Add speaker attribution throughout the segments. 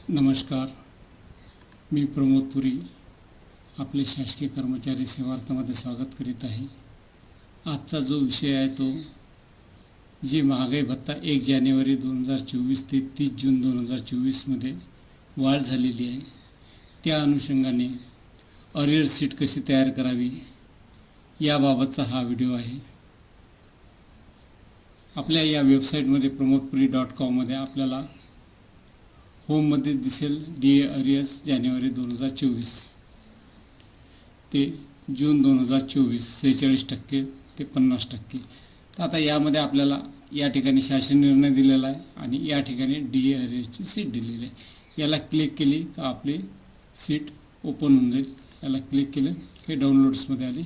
Speaker 1: नमस्कार, मी प्रमोद पुरी आपले शासकीय कर्मचारी सेवार्थामध्ये स्वागत करीत आहे. आजचा जो विषय आहे तो जे महागाई भत्ता 1 जानेवारी 2024 ते 30 जून 2024मध्ये वाढ झालेली आहे, त्या अनुषंगाने अरियर सीट कशी तयार करावी याबाबतचा हा व्हिडिओ आहे. आपल्या या वेबसाईटमध्ये promodpuri.com आपल्याला होममध्ये दिसेल DA अरियर्स जानेवारी 2024 ते जून 2024 46% ते 50%. तर आता यामध्ये आपल्याला या ठिकाणी शासन निर्णय दिलेला आहे आणि या ठिकाणी DA अरियर्सची सीट दिलेली आहे. याला क्लिक केली का आपली सीट ओपन होऊन जाईल. याला क्लिक केलं की डाउनलोड्समध्ये आली,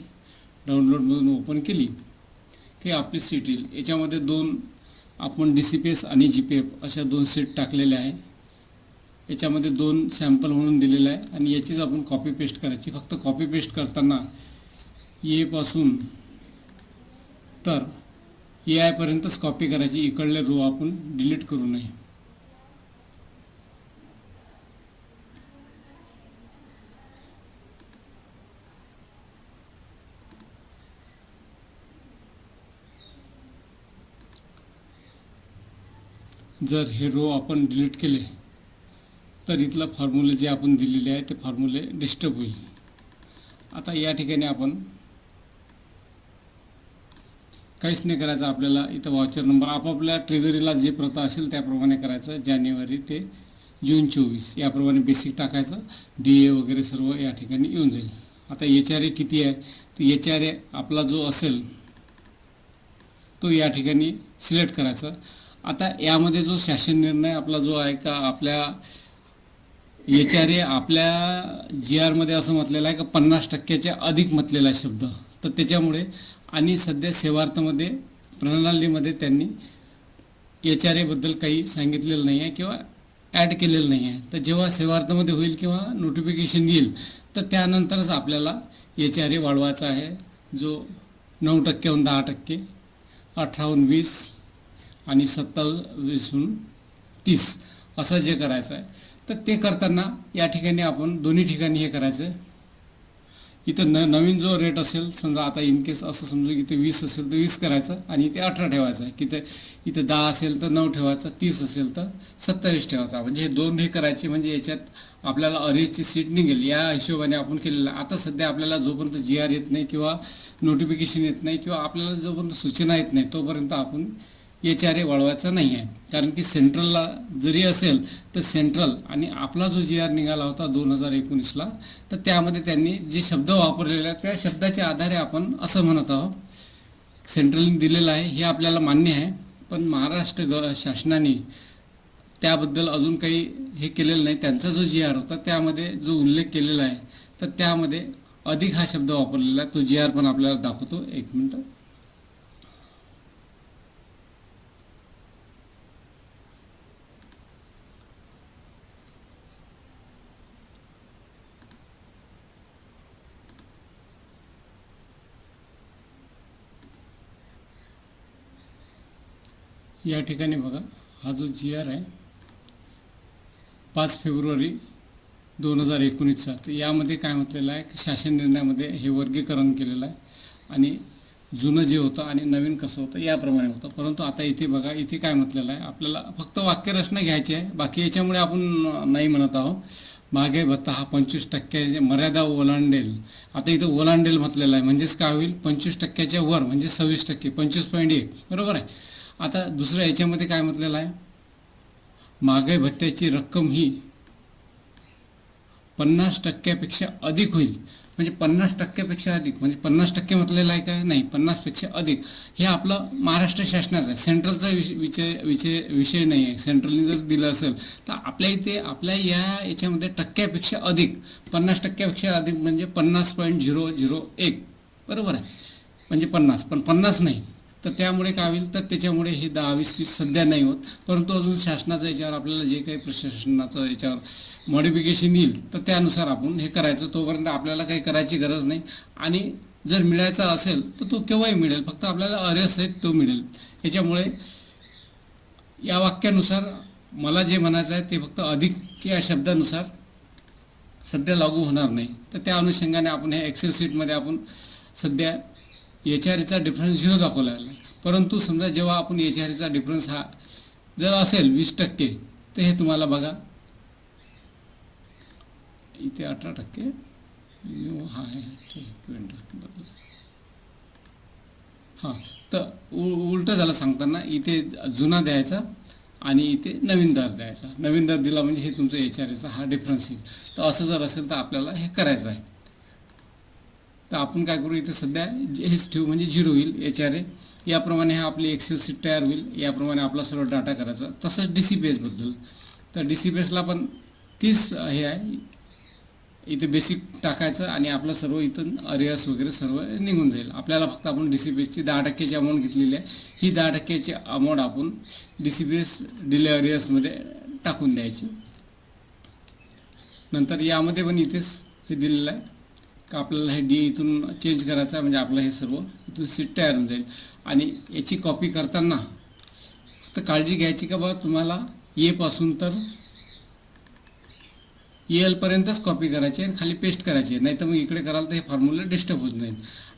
Speaker 1: डाउनलोडमधून ओपन केली की आपली सीट येईल. याच्यामध्ये दोन आपण DCPS आणि GPF अशा दोन सीट टाकलेल्या आहे. याच्यामध्ये दोन सॅम्पल म्हणून दिलेलं आहे आणि याचीच आपण कॉपी पेस्ट करायची. फक्त कॉपी पेस्ट करताना ए पासून तर AI पर्यंतच कॉपी करायची, इकडले रो आपण डिलीट करू नये. जर हे रो आपण डिलीट केले तर इथला फॉर्म्युले जे आपण दिलेले आहे ते फॉर्म्युले डिस्टर्ब होईल. आता या ठिकाणी आपण काहीच नाही करायचं. आपल्याला इथं वाउचर नंबर आपापल्या ट्रेझरीला जे प्रथा असेल त्याप्रमाणे करायचं. जानेवारी ते जून 24 याप्रमाणे बेसिक टाकायचं. DA वगैरे सर्व या ठिकाणी येऊन जाईल. आता HRA किती आहे तर HRA आपला जो असेल तो या ठिकाणी सिलेक्ट करायचा. आता यामध्ये जो शासन निर्णय आपला जो आहे का आपल्या HRA आपल्या GR मध्ये असं म्हटलेलं आहे का 50%च्या अधिक म्हटलेला आहे शब्द. तर त्याच्यामुळे आणि सध्या सेवार्थामध्ये प्रणालीमध्ये त्यांनी HRA बद्दल काही सांगितलेलं नाही आहे किंवा ॲड केलेलं नाही आहे. तर जेव्हा सेवार्थामध्ये होईल किंवा नोटिफिकेशन येईल तर त्यानंतरच आपल्याला HRA वाढवायचा आहे. जो 9%हून 10%, 18हून 20 आणि 27हून 30 असं जे करायचं आहे. तर ते करताना या ठिकाणी आपण दोन्ही ठिकाणी हे करायचं. इथं नवीन जो रेट असेल, समजा आता इन केस असं समजू की इथे 20 असेल तर 20 करायचं आणि इथे 18 ठेवायचं आहे. की इथं 10 असेल तर 9 ठेवायचं, 30 असेल तर 27 ठेवायचा. म्हणजे हे दोन हे करायचे, म्हणजे याच्यात आपल्याला अरियरची सीट निघेल या हिशोबाने आपण केलेलं. आता सध्या आपल्याला जोपर्यंत GR येत नाही किंवा नोटिफिकेशन येत नाही किंवा आपल्याला जोपर्यंत सूचना येत नाही तोपर्यंत आपण HRA वाढवायचा नाही आहे. कारण की सेंट्रलला जरी असेल तर सेंट्रल आणि आपला जो GR निघाला होता 2019ला तर त्यामध्ये त्यांनी जे शब्द वापरलेले आहेत त्या शब्दाच्या आधारे आपण असं म्हणत आहोत. सेंट्रलने दिलेलं आहे हे आपल्याला मान्य आहे, पण महाराष्ट्र शासनाने त्याबद्दल अजून काही हे केलेलं नाही. त्यांचा जो GR होता त्यामध्ये जो उल्लेख केलेला आहे तर त्यामध्ये अधिक हा शब्द वापरलेला आहे. तो GR पण आपल्याला दाखवतो. एक मिनटं. या ठिकाणी बघा, हा जो GR आहे 5 फेब्रुवारी 2019चा. तर यामध्ये काय म्हटलेलं आहे की शासन निर्णयामध्ये हे वर्गीकरण केलेलं आहे आणि जुनं जे होतं आणि नवीन कसं होतं याप्रमाणे होतं. परंतु आता इथे बघा, इथे काय म्हटलेलं आहे, आपल्याला फक्त वाक्यरचना घ्यायची आहे. बाकी याच्यामुळे आपण नाही म्हणत आहोत. महागाई भत्ता हा 25% मर्यादा ओलांडेल. आता इथं ओलांडेल म्हटलेलं आहे, म्हणजेच काय होईल 25%च्या वर म्हणजे 26%, 25.1 बरोबर आहे. आता दुसऱ्या याच्यामध्ये काय म्हटलेलं आहे, महागाई भत्त्याची रक्कम ही 50%पेक्षा अधिक होईल. म्हणजे 50%पेक्षा अधिक म्हणजे 50% म्हटलेलं आहे काय, नाही 50पेक्षा अधिक. हे आपलं महाराष्ट्र शासनाचं आहे, सेंट्रलचा विषय नाही आहे. सेंट्रलने जर दिलं असेल तर आपल्या इथे आपल्या याच्यामध्ये टक्क्यापेक्षा अधिक 50%पेक्षा अधिक म्हणजे 50.001 बरोबर आहे. म्हणजे 50 पण 50 नाही. तर त्यामुळे काय होईल तर त्याच्यामुळे हे 10-20-30 सध्या नाही होत. परंतु अजून शासनाचं याच्यावर आपल्याला जे काही प्रशासनाचं याच्यावर मॉडिफिकेशन येईल तर त्यानुसार आपण हे करायचं. तोपर्यंत आपल्याला काही करायची गरज नाही. आणि जर मिळायचा असेल तर तो केव्हाही मिळेल, फक्त आपल्याला अरियर्स आहेत तो मिळेल. याच्यामुळे या वाक्यानुसार मला जे म्हणायचं आहे ते फक्त अधिक की या शब्दानुसार सध्या लागू होणार नाही. तर त्या अनुषंगाने आपण ह्या एक्सेल शीटमध्ये आपण सध्या HRAचा डिफरन्स 0 दाखवला आहे. परंतु समजा जेव्हा आपण HRAचा डिफरन्स हा जर असेल 20%, तर हे तुम्हाला बघा इथे 18% हा आहे. हां, तर उलटं झालं सांगताना इथे जुना द्यायचा आणि इथे नवीन दर द्यायचा. नवीन दर दिला म्हणजे हे तुमचं HRAचा हा डिफरन्स येईल. तर असं जर असेल तर आपल्याला हे करायचं आहे. तर आपण काय करू, इथे सध्या हेच ठेवू म्हणजे 0 होईल HRA. याप्रमाणे हा आपली एक्सेल शीट तयार होईल. याप्रमाणे आपला सर्व डाटा करायचा. तसंच DCPSबद्दल, तर DCPSला पण 30 हे आहे, इथे बेसिक टाकायचं आणि आपलं सर्व इथून अरियर्स वगैरे सर्व निघून जाईल. आपल्याला फक्त आपण DCPSची 10%ची अमाऊंट घेतलेली आहे. ही 10%ची अमाऊंट आपण DCPS डिले अरियर्समध्ये टाकून द्यायची. नंतर यामध्ये पण इथेच हे दिलेलं आहे का आपल्याला हे इथून चेंज करायचं आहे, म्हणजे आपलं हे सर्व इथून सीट तयार होऊन जाईल. आणि याची कॉपी करताना फक्त काळजी घ्यायची का बा तुम्हाला पासून तर पर्यंतच कॉपी करायची आणि खाली पेस्ट करायची, नाही तर मग इकडे कराल तर हे फॉर्म्युला डिस्टर्ब होत नाही.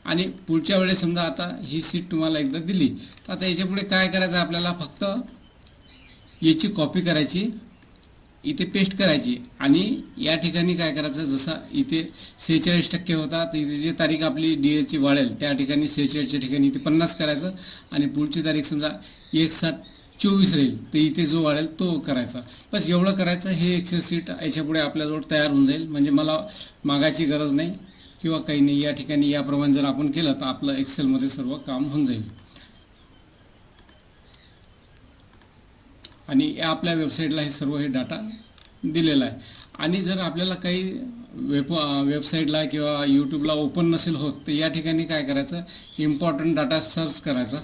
Speaker 1: आणि पुढच्या वेळेस समजा आता ही सीट तुम्हाला एकदा दिली, तर आता याच्यापुढे काय करायचं, आपल्याला फक्त याची कॉपी करायची, इथे पेस्ट करायची आणि या ठिकाणी काय करायचं, जसा इथे 46% होता तर इथे जी तारीख आपली DAची वाढेल त्या ठिकाणी 46च्या ठिकाणी इथे 50 करायचं आणि पुढची तारीख समजा 1/7/24 राहील तर इथे जो वाढेल तो करायचा. बस एवढं करायचं. हे एक्सेल शीट याच्यापुढे आपल्याजवळ तयार होऊन जाईल, म्हणजे मला मागायची गरज नाही किंवा काही नाही. या ठिकाणी याप्रमाणे जर आपण केलं तर आपलं एक्सेलमध्ये सर्व काम होऊन जाईल. आणि आपल्या वेबसाईटला हे सर्व हे डाटा दिलेला आहे. आणि जर आपल्याला काही वेबसाईटला किंवा यूट्यूबला ओपन नसेल होत तर या ठिकाणी काय करायचं, इम्पॉर्टंट डाटा सर्च करायचा.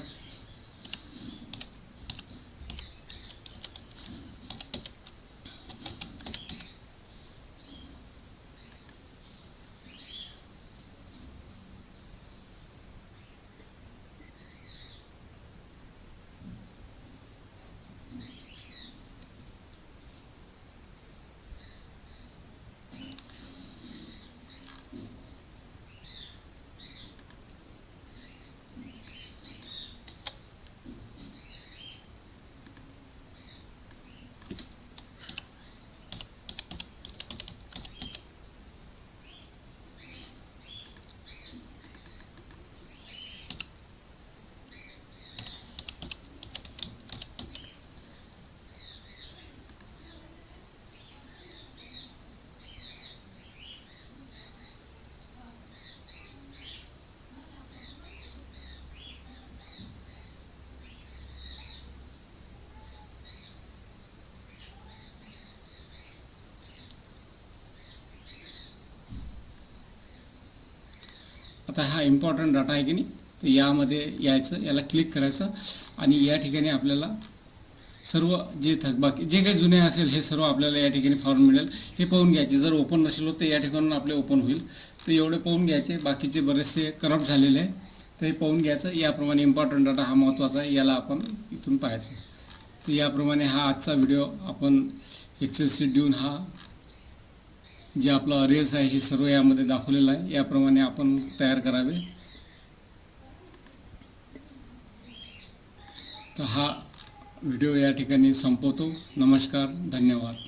Speaker 1: आता हा इम्पॉर्टंट डाटा आहे की नाही, तर यामध्ये यायचं, याला क्लिक करायचं आणि या ठिकाणी आपल्याला सर्व जे थकबाकी जे काही जुने असेल हे सर्व आपल्याला या ठिकाणी फॉर्म मिळेल. हे पाहून घ्यायचे. जर ओपन नसेल होत तर या ठिकाणून आपले ओपन होईल. तर एवढे पाहून घ्यायचे. बाकीचे बरेचसे करप्ट झालेले आहे तर हे पाहून घ्यायचं. याप्रमाणे इम्पॉर्टंट डाटा हा महत्त्वाचा आहे, याला आपण इथून पाहायचं. तर याप्रमाणे हा आजचा व्हिडिओ आपण एक्सेल शीट देऊन हा जे आपलं अरियर्स आहे हे सर्व यामध्ये दाखवलेलं आहे. याप्रमाणे आपण तयार करावे. तर हा व्हिडिओ या ठिकाणी संपवतो. नमस्कार, धन्यवाद.